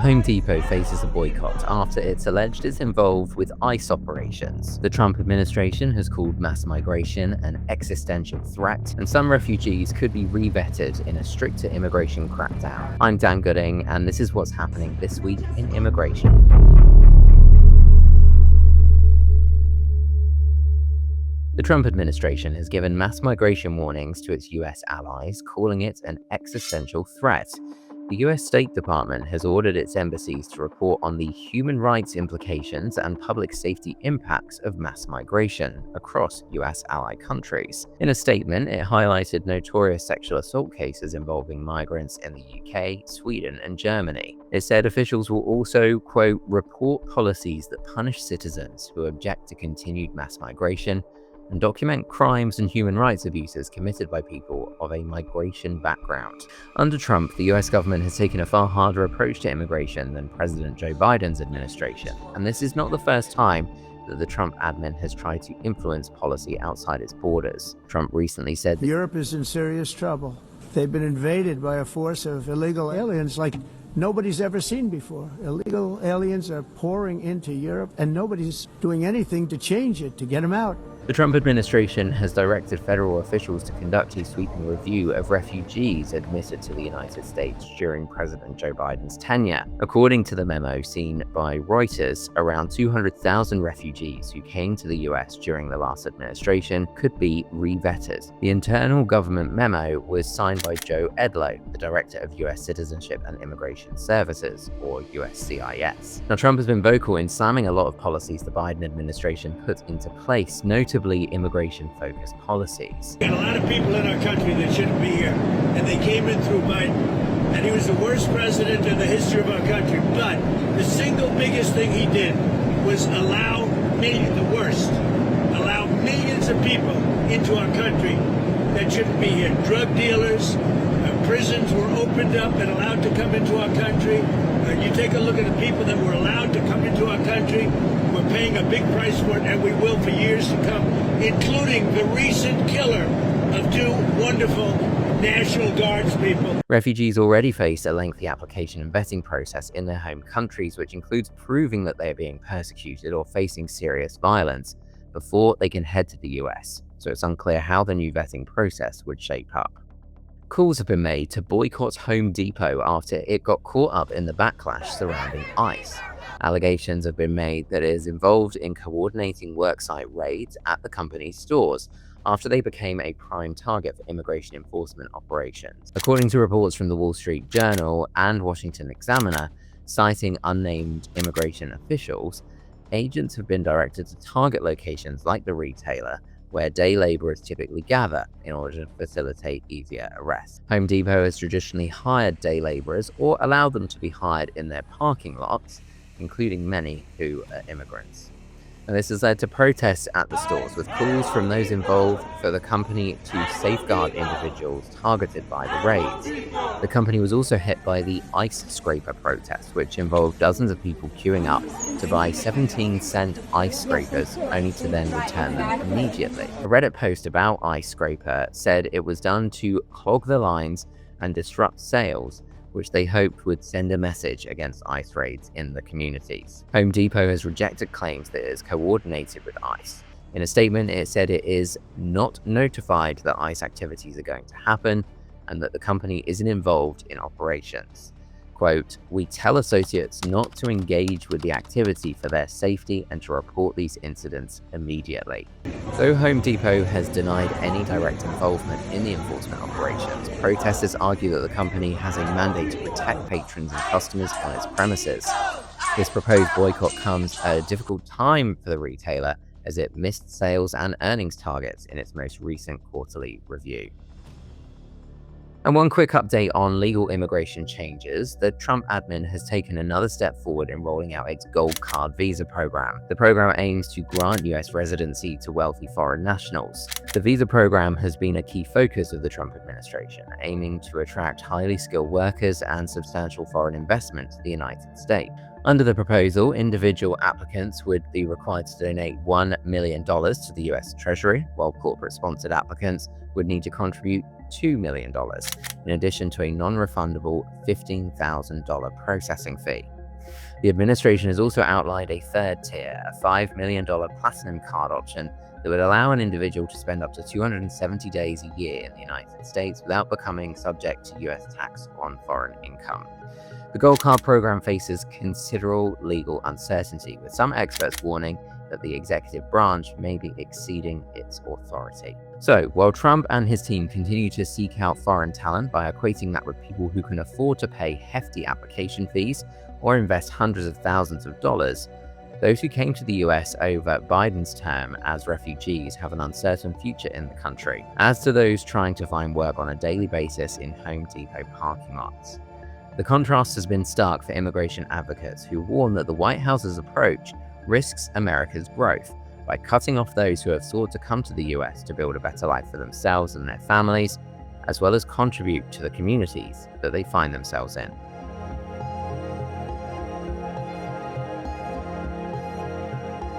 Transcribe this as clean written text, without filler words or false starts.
Home Depot faces a boycott after it's alleged it's involved with ICE operations. The Trump administration has called mass migration an existential threat, and some refugees could be revetted in a stricter immigration crackdown. I'm Dan Gooding, and this is what's happening this week in immigration. The Trump administration has given mass migration warnings to its US allies, calling it an existential threat. The US State Department has ordered its embassies to report on the human rights implications and public safety impacts of mass migration across US ally countries. In a statement, it highlighted notorious sexual assault cases involving migrants in the UK, Sweden, and Germany. It said officials will also, quote, report policies that punish citizens who object to continued mass migration and document crimes and human rights abuses committed by people of a migration background. Under Trump, the US government has taken a far harder approach to immigration than President Joe Biden's administration, and this is not the first time that the Trump admin has tried to influence policy outside its borders. Trump recently said that Europe is in serious trouble. They've been invaded by a force of illegal aliens like nobody's ever seen before. Illegal aliens are pouring into Europe, and nobody's doing anything to change it, to get them out. The Trump administration has directed federal officials to conduct a sweeping review of refugees admitted to the United States during President Joe Biden's tenure. According to the memo seen by Reuters, around 200,000 refugees who came to the US during the last administration could be re-vetted. The internal government memo was signed by Joe Edlow, the director of US Citizenship and Immigration Services, or USCIS. Now, Trump has been vocal in slamming a lot of policies the Biden administration put into place, notably immigration-focused policies. We got a lot of people in our country that shouldn't be here, and they came in through Biden, and he was the worst president in the history of our country. But the single biggest thing he did was allow millions of people into our country that shouldn't be here. Drug dealers, prisons were opened up and allowed to come into our country. You take a look at the people that were allowed to come into our country. We're paying a big price for it, and we will for years to come, including the recent killer of two wonderful National Guards people. Refugees already face a lengthy application and vetting process in their home countries, which includes proving that they are being persecuted or facing serious violence before they can head to the US. So it's unclear how the new vetting process would shape up. Calls have been made to boycott Home Depot after it got caught up in the backlash surrounding ICE. Allegations have been made that it is involved in coordinating worksite raids at the company's stores after they became a prime target for immigration enforcement operations. According to reports from the Wall Street Journal and Washington Examiner, citing unnamed immigration officials, agents have been directed to target locations like the retailer, where day laborers typically gather in order to facilitate easier arrests. Home Depot has traditionally hired day laborers or allowed them to be hired in their parking lots, including many who are immigrants. And this has led to protests at the stores, with calls from those involved for the company to safeguard individuals targeted by the raids. The company was also hit by the ice scraper protest, which involved dozens of people queuing up to buy 17-cent ice scrapers, only to then return them immediately. A Reddit post about ice scraper said it was done to clog the lines and disrupt sales, which they hoped would send a message against ICE raids in the communities. Home Depot has rejected claims that it is coordinated with ICE. In a statement, it said it is not notified that ICE activities are going to happen and that the company isn't involved in operations. Quote, "We tell associates not to engage with the activity for their safety and to report these incidents immediately." Though Home Depot has denied any direct involvement in the enforcement operations, protesters argue that the company has a mandate to protect patrons and customers on its premises. This proposed boycott comes at a difficult time for the retailer, as it missed sales and earnings targets in its most recent quarterly review. And one quick update on legal immigration changes. The Trump admin has taken another step forward in rolling out its Gold Card visa program. The program aims to grant US residency to wealthy foreign nationals. The visa program has been a key focus of the Trump administration, aiming to attract highly skilled workers and substantial foreign investment to the United States. Under the proposal, individual applicants would be required to donate $1 million to the US Treasury, while corporate-sponsored applicants would need to contribute $2 million, in addition to a non-refundable $15,000 processing fee. The administration has also outlined a third tier, a $5 million platinum card option that would allow an individual to spend up to 270 days a year in the United States without becoming subject to US tax on foreign income. The Gold Card program faces considerable legal uncertainty, with some experts warning that the executive branch may be exceeding its authority. So, while Trump and his team continue to seek out foreign talent by equating that with people who can afford to pay hefty application fees or invest hundreds of thousands of dollars, those who came to the US over Biden's term as refugees have an uncertain future in the country, as do those trying to find work on a daily basis in Home Depot parking lots. The contrast has been stark for immigration advocates who warn that the White House's approach risks America's growth by cutting off those who have sought to come to the US to build a better life for themselves and their families, as well as contribute to the communities that they find themselves in.